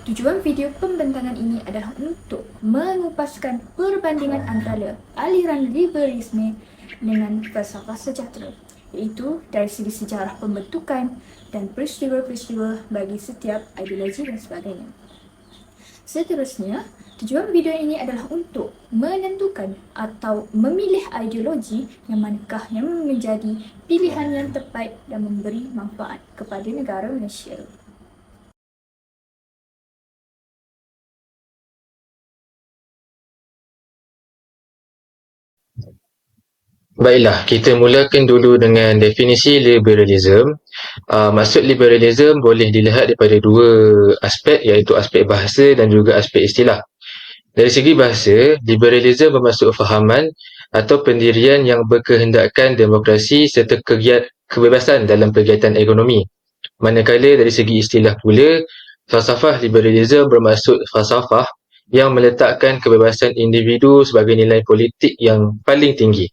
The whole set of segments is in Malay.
Tujuan video pembentangan ini adalah untuk mengupaskan perbandingan antara aliran liberalisme dengan falsafah sejahtera, iaitu dari segi sejarah pembentukan dan peristiwa-peristiwa bagi setiap ideologi dan sebagainya. Seterusnya, tujuan video ini adalah untuk menentukan atau memilih ideologi yang manakah yang menjadi pilihan yang tepat dan memberi manfaat kepada negara Malaysia. Baiklah, kita mulakan dulu dengan definisi liberalism. Maksud liberalism boleh dilihat daripada dua aspek, iaitu aspek bahasa dan juga aspek istilah. Dari segi bahasa, liberalism bermaksud fahaman atau pendirian yang berkehendakkan demokrasi serta kebebasan dalam kegiatan ekonomi. Manakala dari segi istilah pula, falsafah liberalism bermaksud falsafah yang meletakkan kebebasan individu sebagai nilai politik yang paling tinggi.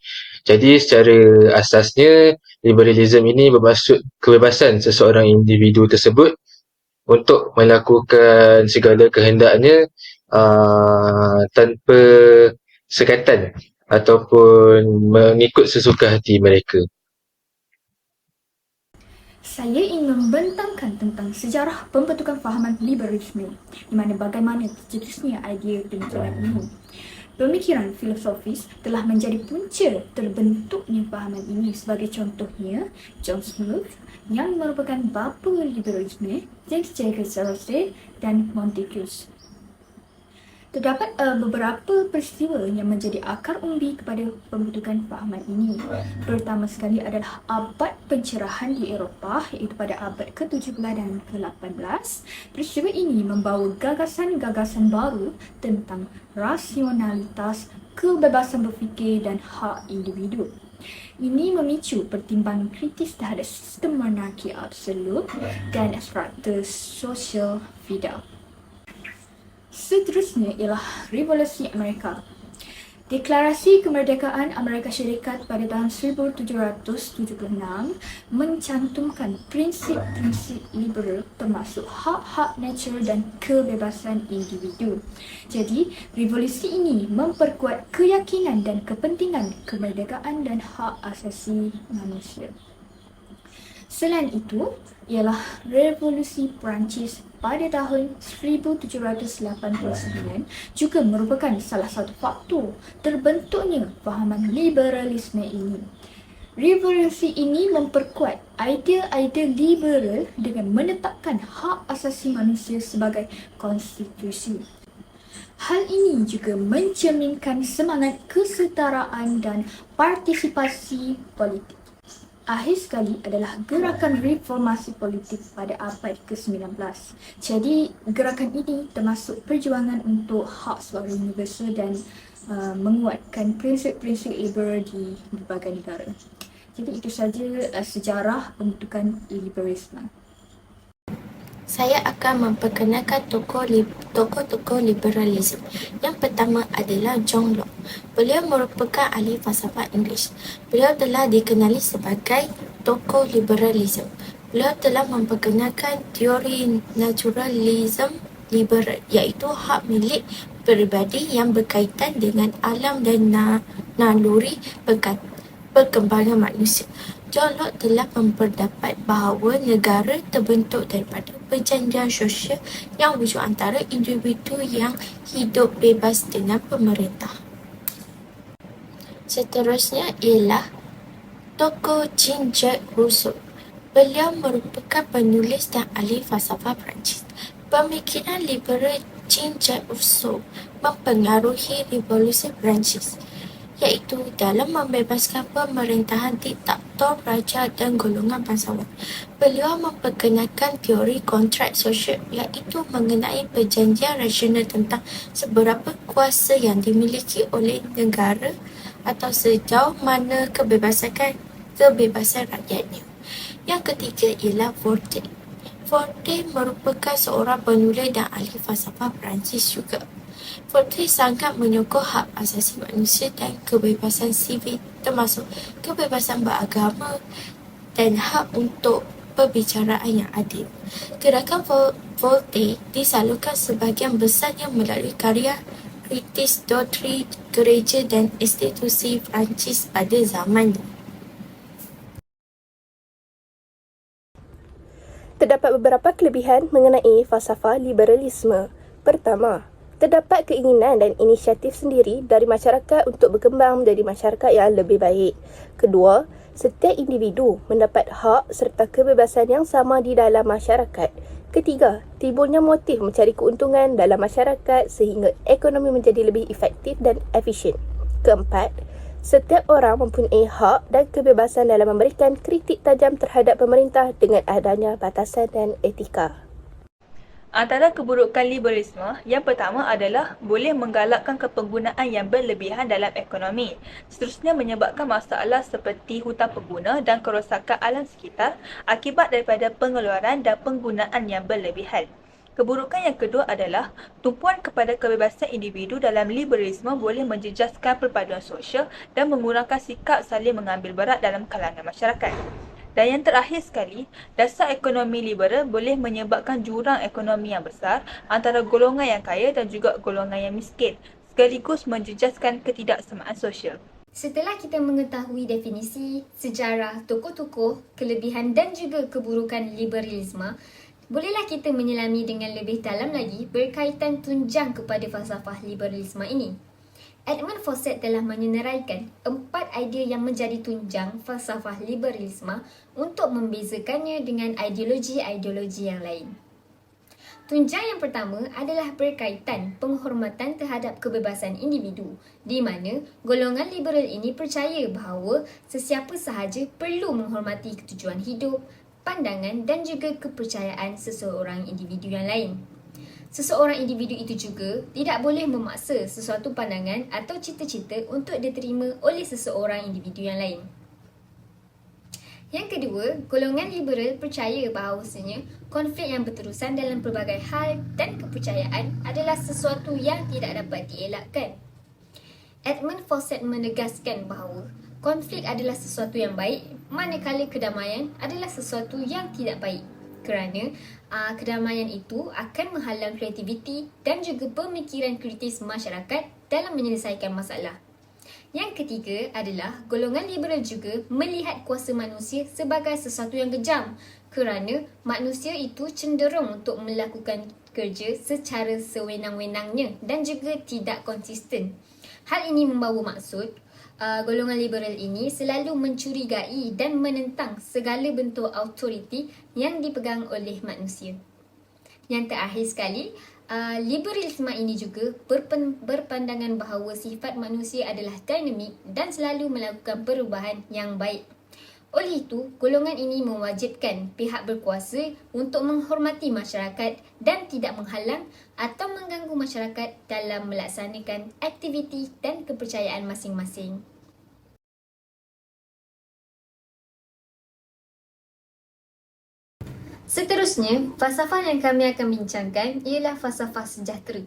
Jadi secara asasnya, liberalism ini bermaksud kebebasan seseorang individu tersebut untuk melakukan segala kehendaknya tanpa sekatan ataupun mengikut sesuka hati mereka. Saya ingin membentangkan tentang sejarah pembentukan fahaman liberalisme, di mana bagaimana tercetusnya idea pemikiran ini. Pemikiran filosofis telah menjadi punca terbentuknya fahaman ini, sebagai contohnya John Snow yang merupakan bapa liberalisme, James Jacques Rousseau dan Montesquieu. Terdapat beberapa peristiwa yang menjadi akar umbi kepada pembentukan fahaman ini. Pertama sekali adalah abad pencerahan di Eropah, iaitu pada abad ke-17 dan ke-18. Peristiwa ini membawa gagasan-gagasan baru tentang rasionalitas, kebebasan berfikir dan hak individu. Ini memicu pertimbangan kritis terhadap sistem monarki absolut dan struktur sosial feudal. Seterusnya ialah Revolusi Amerika. Deklarasi Kemerdekaan Amerika Syarikat pada tahun 1776 mencantumkan prinsip-prinsip liberal termasuk hak-hak natural dan kebebasan individu. Jadi, revolusi ini memperkuat keyakinan dan kepentingan kemerdekaan dan hak asasi manusia. Selain itu, ialah Revolusi Perancis pada tahun 1789 juga merupakan salah satu faktor terbentuknya fahaman liberalisme ini. Revolusi ini memperkuat idea-idea liberal dengan menetapkan hak asasi manusia sebagai konstitusi. Hal ini juga mencerminkan semangat kesetaraan dan partisipasi politik. Akhir sekali adalah gerakan reformasi politik pada abad ke-19. Jadi, gerakan ini termasuk perjuangan untuk hak suara universal dan menguatkan prinsip-prinsip liberal di berbagai negara. Jadi, itu saja sejarah pembentukan liberalisme. Saya akan memperkenalkan tokoh-tokoh liberalisme. Yang pertama adalah John Locke. Beliau merupakan ahli falsafah Inggeris. Beliau telah dikenali sebagai tokoh liberalisme. Beliau telah memperkenalkan teori naturalisme liberal, iaitu hak milik peribadi yang berkaitan dengan alam dan naluri perkembangan manusia. John Locke telah memperdapat bahawa negara terbentuk daripada perjanjian sosial yang wujud antara individu yang hidup bebas dengan pemerintah. Seterusnya ialah tokoh Jean-Jacques Rousseau. Beliau merupakan penulis dan ahli falsafah Perancis. Pemikiran liberal Jean-Jacques Rousseau mempengaruhi revolusi Perancis, iaitu dalam membebaskan pemerintahan diktator, raja dan golongan bangsawan. Beliau memperkenalkan teori kontrak sosial, iaitu mengenai perjanjian rasional tentang seberapa kuasa yang dimiliki oleh negara atau sejauh mana kebebasan rakyatnya. Yang ketiga ialah Voltaire. Voltaire merupakan seorang penulis dan ahli falsafah Perancis juga. Voltaire sangat menyokong hak asasi manusia dan kebebasan sivil, termasuk kebebasan beragama dan hak untuk perbicaraan yang adil. Gerakan Voltaire disalurkan sebahagian besarnya melalui karya kritis doktrin gereja dan institusi Perancis pada zamannya. Terdapat beberapa kelebihan mengenai falsafah liberalisme. Pertama, terdapat keinginan dan inisiatif sendiri dari masyarakat untuk berkembang menjadi masyarakat yang lebih baik. Kedua, setiap individu mendapat hak serta kebebasan yang sama di dalam masyarakat. Ketiga, timbulnya motif mencari keuntungan dalam masyarakat sehingga ekonomi menjadi lebih efektif dan efisien. Keempat, setiap orang mempunyai hak dan kebebasan dalam memberikan kritik tajam terhadap pemerintah dengan adanya batasan dan etika. Antara keburukan liberalisme, yang pertama adalah boleh menggalakkan kepenggunaan yang berlebihan dalam ekonomi. Seterusnya menyebabkan masalah seperti hutang pengguna dan kerosakan alam sekitar akibat daripada pengeluaran dan penggunaan yang berlebihan. Keburukan yang kedua adalah tumpuan kepada kebebasan individu dalam liberalisme boleh menjejaskan perpaduan sosial dan mengurangkan sikap saling mengambil berat dalam kalangan masyarakat. Dan yang terakhir sekali, dasar ekonomi liberal boleh menyebabkan jurang ekonomi yang besar antara golongan yang kaya dan juga golongan yang miskin, sekaligus menjejaskan ketidaksamaan sosial. Setelah kita mengetahui definisi, sejarah, tokoh-tokoh, kelebihan dan juga keburukan liberalisme, bolehlah kita menyelami dengan lebih dalam lagi berkaitan tunjang kepada falsafah liberalisme ini. Edmund Fawcett telah menyenaraikan 4 idea yang menjadi tunjang falsafah liberalisme untuk membezakannya dengan ideologi-ideologi yang lain. Tunjang yang pertama adalah berkaitan penghormatan terhadap kebebasan individu, di mana golongan liberal ini percaya bahawa sesiapa sahaja perlu menghormati ketujuan hidup, pandangan dan juga kepercayaan seseorang individu yang lain. Seseorang individu itu juga tidak boleh memaksa sesuatu pandangan atau cita-cita untuk diterima oleh seseorang individu yang lain. Yang kedua, golongan liberal percaya bahawasanya konflik yang berterusan dalam pelbagai hal dan kepercayaan adalah sesuatu yang tidak dapat dielakkan. Edmund Fawcett menegaskan bahawa konflik adalah sesuatu yang baik, manakala kedamaian adalah sesuatu yang tidak baik. Kerana kedamaian itu akan menghalang kreativiti dan juga pemikiran kritis masyarakat dalam menyelesaikan masalah. Yang ketiga adalah golongan liberal juga melihat kuasa manusia sebagai sesuatu yang kejam kerana manusia itu cenderung untuk melakukan kerja secara sewenang-wenangnya dan juga tidak konsisten. Hal ini membawa maksud golongan liberal ini selalu mencurigai dan menentang segala bentuk autoriti yang dipegang oleh manusia. Yang terakhir sekali, liberalisme ini juga berpandangan bahawa sifat manusia adalah dinamik dan selalu melakukan perubahan yang baik. Oleh itu, golongan ini mewajibkan pihak berkuasa untuk menghormati masyarakat dan tidak menghalang atau mengganggu masyarakat dalam melaksanakan aktiviti dan kepercayaan masing-masing. Seterusnya, falsafah yang kami akan bincangkan ialah falsafah sejahtera.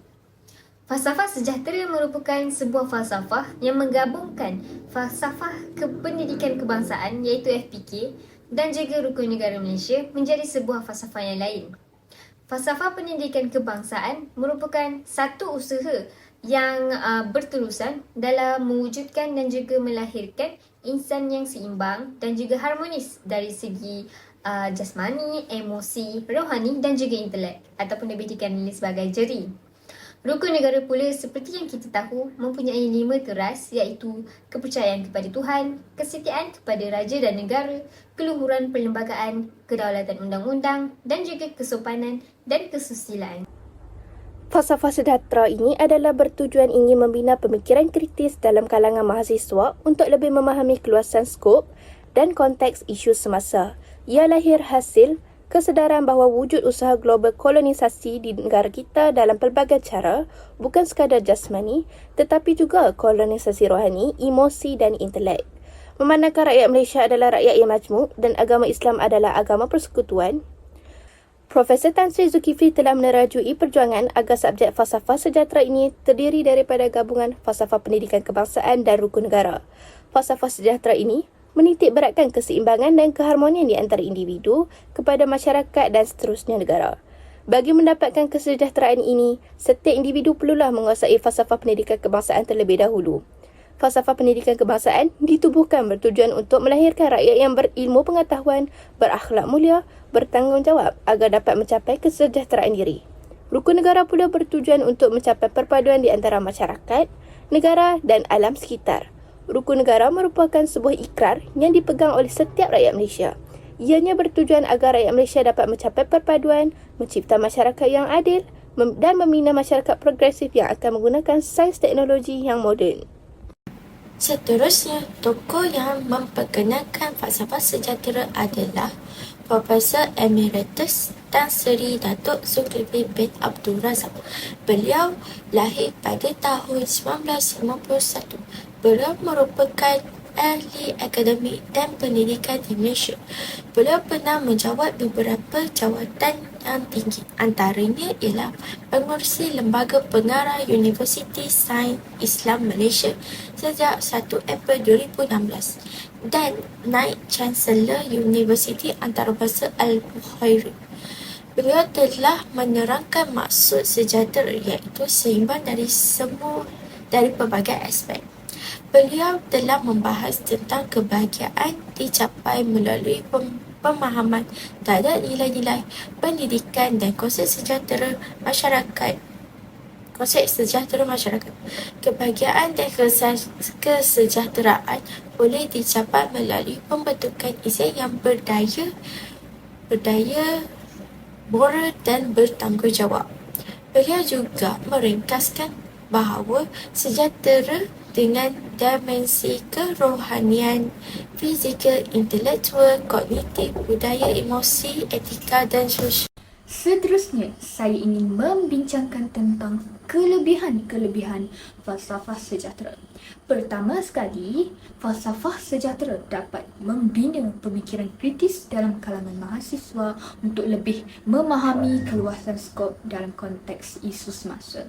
Falsafah sejahtera merupakan sebuah falsafah yang menggabungkan falsafah kependidikan kebangsaan iaitu FPK dan juga Rukun Negara Malaysia menjadi sebuah falsafah yang lain. Falsafah pendidikan kebangsaan merupakan satu usaha yang berterusan dalam mewujudkan dan juga melahirkan insan yang seimbang dan juga harmonis dari segi jasmani, emosi, rohani dan juga intelek ataupun lebih dikenali sebagai jeri. Rukun negara pula seperti yang kita tahu mempunyai 5 teras iaitu kepercayaan kepada Tuhan, kesetiaan kepada raja dan negara, keluhuran perlembagaan, kedaulatan undang-undang dan juga kesopanan dan kesusilaan. Falsafah sejahtera ini adalah bertujuan ingin membina pemikiran kritis dalam kalangan mahasiswa untuk lebih memahami keluasan skop dan konteks isu semasa. Ia lahir hasil kesedaran bahawa wujud usaha global kolonisasi di negara kita dalam pelbagai cara bukan sekadar jasmani tetapi juga kolonisasi rohani, emosi dan intelek. Memandangkan rakyat Malaysia adalah rakyat yang majmuk dan agama Islam adalah agama persekutuan, Profesor Tan Sri Zulkifli telah menerajui perjuangan agar subjek falsafah sejahtera ini terdiri daripada gabungan falsafah pendidikan kebangsaan dan rukun negara. Falsafah sejahtera ini menitik beratkan keseimbangan dan keharmonian di antara individu kepada masyarakat dan seterusnya negara. Bagi mendapatkan kesejahteraan ini, setiap individu perlulah menguasai falsafah pendidikan kebangsaan terlebih dahulu. Falsafah pendidikan kebangsaan ditubuhkan bertujuan untuk melahirkan rakyat yang berilmu pengetahuan, berakhlak mulia, bertanggungjawab agar dapat mencapai kesejahteraan diri. Rukun negara pula bertujuan untuk mencapai perpaduan di antara masyarakat, negara dan alam sekitar. Rukun negara merupakan sebuah ikrar yang dipegang oleh setiap rakyat Malaysia. Ianya bertujuan agar rakyat Malaysia dapat mencapai perpaduan, mencipta masyarakat yang adil dan membina masyarakat progresif yang akan menggunakan sains teknologi yang moden. Seterusnya, tokoh yang memperkenalkan falsafah sejahtera adalah Profesor Emeritus Tan Sri Datuk Zulkifli bin Abdul Razak. Beliau lahir pada tahun 1951. Beliau merupakan ahli akademik dan pendidikan di Malaysia. Beliau pernah menjawat beberapa jawatan yang tinggi. Antaranya ialah pengurusi Lembaga Pengarah Universiti Sains Islam Malaysia sejak 1 April 2016 dan Naib Chancellor Universiti Antarabangsa Al-Bukhari. Beliau telah menerangkan maksud sejahtera iaitu seimbang dari pelbagai aspek. Beliau telah membahas tentang kebahagiaan dicapai melalui pemahaman terhadap nilai-nilai pendidikan dan konsep sejahtera masyarakat. Kebahagiaan dan kesejahteraan boleh dicapai melalui pembentukan insan yang berdaya, moral dan bertanggungjawab. Beliau juga meringkaskan bahawa sejahtera dengan dimensi kerohanian, fizikal, intelektual, kognitif, budaya, emosi, etika dan sosial. Seterusnya, saya ingin membincangkan tentang kelebihan-kelebihan falsafah sejahtera. Pertama sekali, falsafah sejahtera dapat membina pemikiran kritis dalam kalangan mahasiswa untuk lebih memahami keluasan skop dalam konteks isu semasa.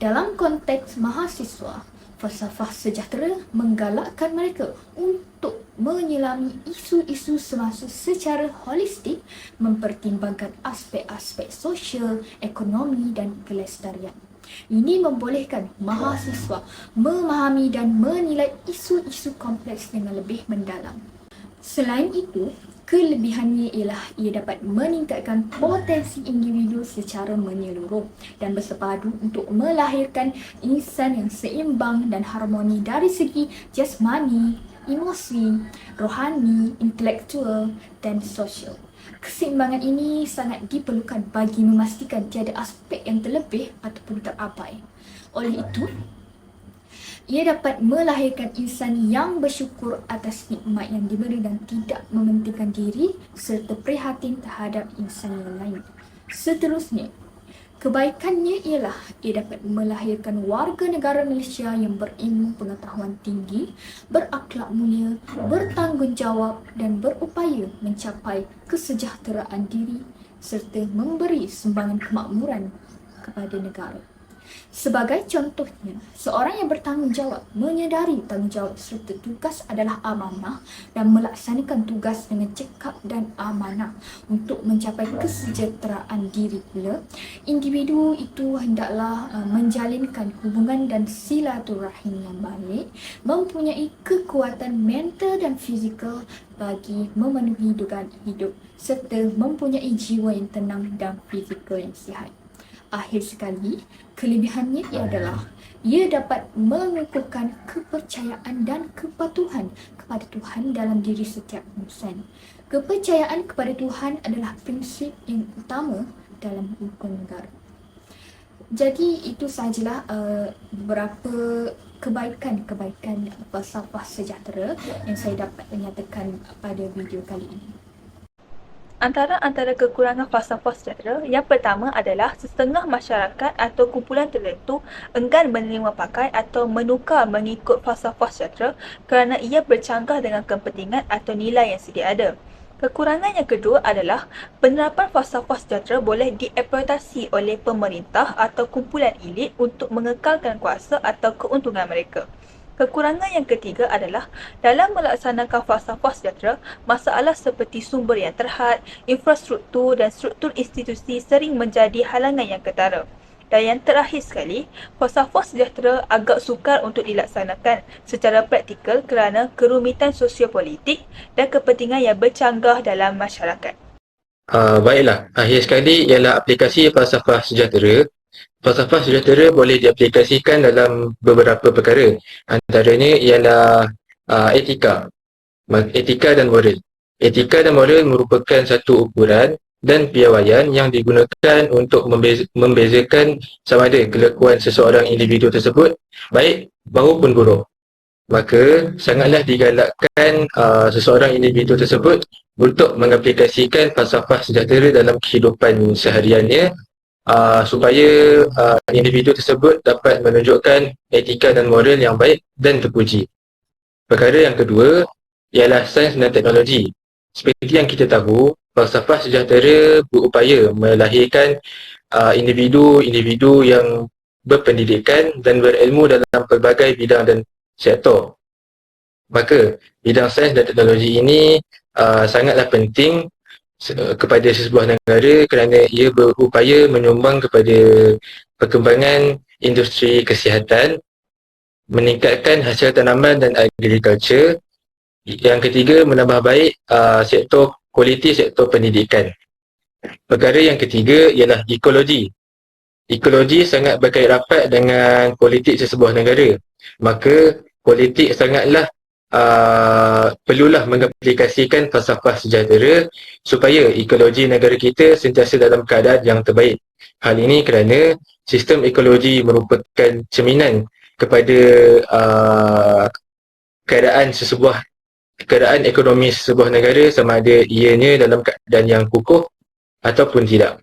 Dalam konteks mahasiswa, falsafah sejahtera menggalakkan mereka untuk menyelami isu-isu semasa secara holistik, mempertimbangkan aspek-aspek sosial, ekonomi dan kelestarian. Ini membolehkan mahasiswa memahami dan menilai isu-isu kompleks dengan lebih mendalam. Selain itu, kelebihannya ialah ia dapat meningkatkan potensi individu secara menyeluruh dan bersepadu untuk melahirkan insan yang seimbang dan harmoni dari segi jasmani, emosi, rohani, intelektual dan sosial. Keseimbangan ini sangat diperlukan bagi memastikan tiada aspek yang terlebih ataupun terabai. Oleh itu, ia dapat melahirkan insan yang bersyukur atas nikmat yang diberi dan tidak mementingkan diri serta prihatin terhadap insan yang lain. Seterusnya, kebaikannya ialah ia dapat melahirkan warga negara Malaysia yang berilmu pengetahuan tinggi, berakhlak mulia, bertanggungjawab dan berupaya mencapai kesejahteraan diri serta memberi sumbangan kemakmuran kepada negara. Sebagai contohnya, seorang yang bertanggungjawab menyedari tanggungjawab serta tugas adalah amanah dan melaksanakan tugas dengan cekap dan amanah untuk mencapai kesejahteraan diri pula. Individu itu hendaklah menjalinkan hubungan dan silaturahim yang baik, mempunyai kekuatan mental dan fizikal bagi memenuhi dugaan hidup serta mempunyai jiwa yang tenang dan fizikal yang sihat. Akhir sekali, kelebihannya adalah ia dapat mengukuhkan kepercayaan dan kepatuhan kepada Tuhan dalam diri setiap insan. Kepercayaan kepada Tuhan adalah prinsip yang utama dalam rukun negara. Jadi itu sahajalah beberapa kebaikan-kebaikan falsafah sejahtera yang saya dapat menyatakan pada video kali ini. Antara kekurangan falsafah sejahtera, yang pertama adalah setengah masyarakat atau kumpulan tertentu enggan menerima pakai atau menukar mengikut falsafah sejahtera kerana ia bercanggah dengan kepentingan atau nilai yang sedia ada. Kekurangan yang kedua adalah penerapan falsafah sejahtera boleh dieksploitasi oleh pemerintah atau kumpulan elit untuk mengekalkan kuasa atau keuntungan mereka. Kekurangan yang ketiga adalah dalam melaksanakan falsafah sejahtera, masalah seperti sumber yang terhad, infrastruktur dan struktur institusi sering menjadi halangan yang ketara. Dan yang terakhir sekali, falsafah sejahtera agak sukar untuk dilaksanakan secara praktikal kerana kerumitan sosiopolitik dan kepentingan yang bercanggah dalam masyarakat. Baiklah, akhir sekali ialah aplikasi falsafah sejahtera. Falsafah sejahtera boleh diaplikasikan dalam beberapa perkara. Antaranya ialah etika dan moral. Etika dan moral merupakan satu ukuran dan piawaian yang digunakan untuk membezakan sama ada kelakuan seseorang individu tersebut baik maupun buruk. Maka sangatlah digalakkan seseorang individu tersebut untuk mengaplikasikan falsafah sejahtera dalam kehidupan sehariannya supaya individu tersebut dapat menunjukkan etika dan moral yang baik dan terpuji. Perkara yang kedua ialah sains dan teknologi. Seperti yang kita tahu, falsafah sejahtera berupaya melahirkan individu-individu yang berpendidikan dan berilmu dalam pelbagai bidang dan sektor. Maka, bidang sains dan teknologi ini sangatlah penting kepada sesebuah negara kerana ia berupaya menyumbang kepada perkembangan industri kesihatan, meningkatkan hasil tanaman dan agriculture. Yang ketiga, menambah baik kualiti sektor pendidikan. Perkara yang ketiga ialah ekologi. Ekologi sangat berkait rapat dengan politik sesebuah negara. Maka politik sangatlah perlulah mengaplikasikan falsafah sejahtera supaya ekologi negara kita sentiasa dalam keadaan yang terbaik. Hal ini kerana sistem ekologi merupakan cerminan kepada keadaan ekonomi sesebuah negara sama ada ianya dalam keadaan yang kukuh ataupun tidak.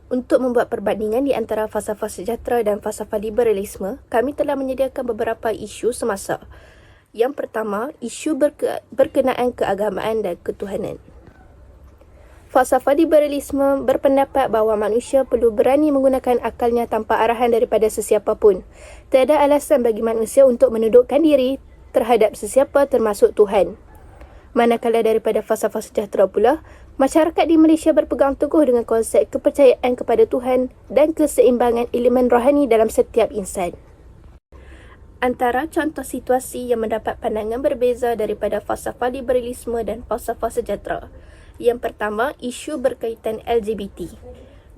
Untuk membuat perbandingan di antara falsafah sejahtera dan falsafah liberalisme, kami telah menyediakan beberapa isu semasa. Yang pertama, isu berkenaan keagamaan dan ketuhanan. Falsafah liberalisme berpendapat bahawa manusia perlu berani menggunakan akalnya tanpa arahan daripada sesiapa pun. Tiada alasan bagi manusia untuk menundukkan diri terhadap sesiapa termasuk Tuhan. Manakala daripada falsafah sejahtera pula, masyarakat di Malaysia berpegang teguh dengan konsep kepercayaan kepada Tuhan dan keseimbangan elemen rohani dalam setiap insan. Antara contoh situasi yang mendapat pandangan berbeza daripada falsafah liberalisme dan falsafah sejahtera. Yang pertama, isu berkaitan LGBT.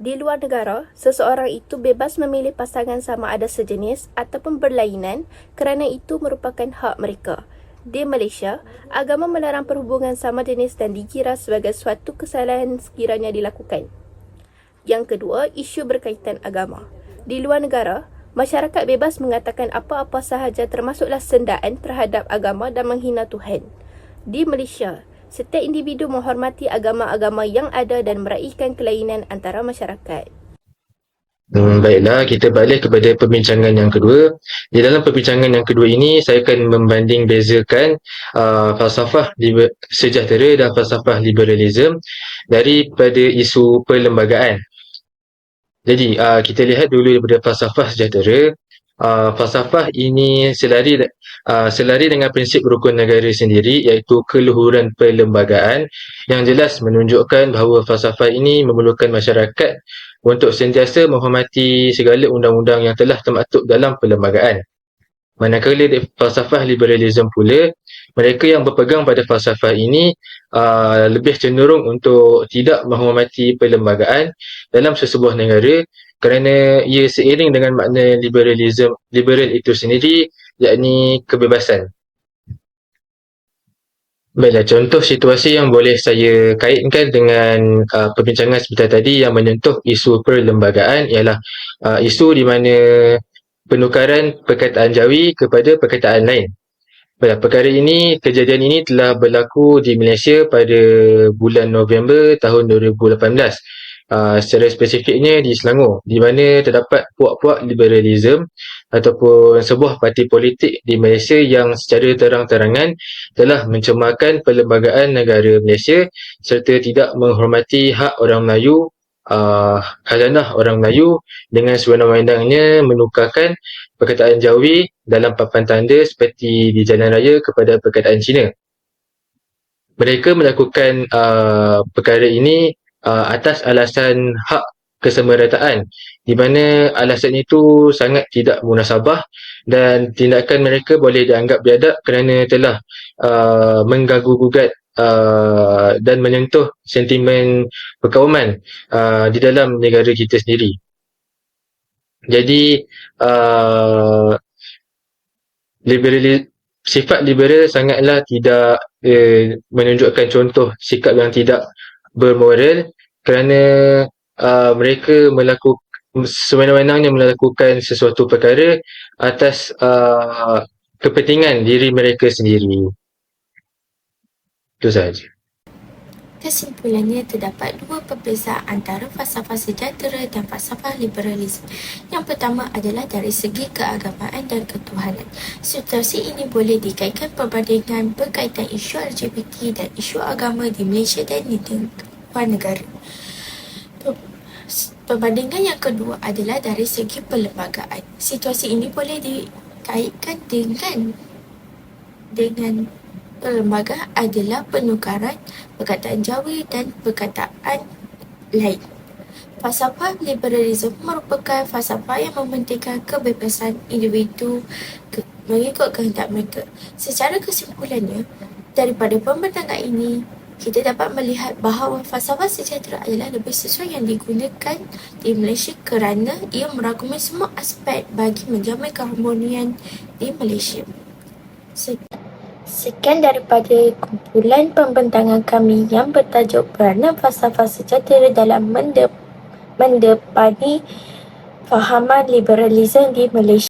Di luar negara, seseorang itu bebas memilih pasangan sama ada sejenis ataupun berlainan kerana itu merupakan hak mereka. Di Malaysia, agama melarang perhubungan sama jenis dan dikira sebagai suatu kesalahan sekiranya dilakukan. Yang kedua, isu berkaitan agama. Di luar negara, masyarakat bebas mengatakan apa-apa sahaja termasuklah sendaan terhadap agama dan menghina Tuhan. Di Malaysia, setiap individu menghormati agama-agama yang ada dan meraihkan kelainan antara masyarakat. Baiklah, kita balik kepada perbincangan yang kedua. Di dalam perbincangan yang kedua ini, saya akan membanding bezakan falsafah sejahtera dan falsafah liberalism daripada isu perlembagaan. Jadi, kita lihat dulu daripada falsafah sejahtera. Falsafah ini selari dengan prinsip rukun negara sendiri, iaitu keluhuran perlembagaan yang jelas menunjukkan bahawa falsafah ini memerlukan masyarakat untuk sentiasa menghormati segala undang-undang yang telah termaktub dalam perlembagaan. Manakala falsafah liberalism pula, mereka yang berpegang pada falsafah ini lebih cenderung untuk tidak menghormati perlembagaan dalam sesebuah negara kerana ia seiring dengan makna liberal itu sendiri, yakni kebebasan. Baiklah, contoh situasi yang boleh saya kaitkan dengan perbincangan sebentar tadi yang menyentuh isu perlembagaan ialah isu di mana penukaran perkataan Jawi kepada perkataan lain. Perkara ini, kejadian ini telah berlaku di Malaysia pada bulan November tahun 2018. Secara spesifiknya di Selangor, di mana terdapat puak-puak liberalism ataupun sebuah parti politik di Malaysia yang secara terang-terangan telah mencemarkan perlembagaan negara Malaysia serta tidak menghormati hak orang Melayu khazanah orang Melayu dengan sewenang-wenangnya menukarkan perkataan Jawi dalam papan tanda seperti di jalan raya kepada perkataan Cina. Mereka melakukan perkara ini atas alasan hak kesamarataan, di mana alasan itu sangat tidak munasabah dan tindakan mereka boleh dianggap biadab kerana telah mengganggu-gugat dan menyentuh sentimen perkauman di dalam negara kita sendiri. Jadi sifat liberal sangatlah tidak menunjukkan contoh sikap yang tidak bermoral kerana mereka sewenang-wenangnya melakukan sesuatu perkara atas kepentingan diri mereka sendiri. Itu sahaja. Kesimpulannya, terdapat dua perbezaan antara falsafah sejahtera dan falsafah liberalisme. Yang pertama adalah dari segi keagamaan dan ketuhanan. Situasi ini boleh dikaitkan perbandingan berkaitan isu LGBT dan isu agama di Malaysia dan di luar negara. Perbandingan yang kedua adalah dari segi perlembagaan. Situasi ini boleh dikaitkan dengan perlembagaan adalah penukaran perkataan Jawi dan perkataan lain. Falsafah liberalisme merupakan falsafah yang mementingkan kebebasan individu mengikut kehendak mereka. Secara kesimpulannya, daripada pembentangan ini, kita dapat melihat bahawa falsafah sejahtera adalah lebih sesuai yang digunakan di Malaysia kerana ia merangkumi semua aspek bagi menjamin keharmonian di Malaysia. Sekian daripada kumpulan pembentangan kami yang bertajuk Peranan Falsafah Sejahtera dalam mendepani fahaman liberalisme di Malaysia.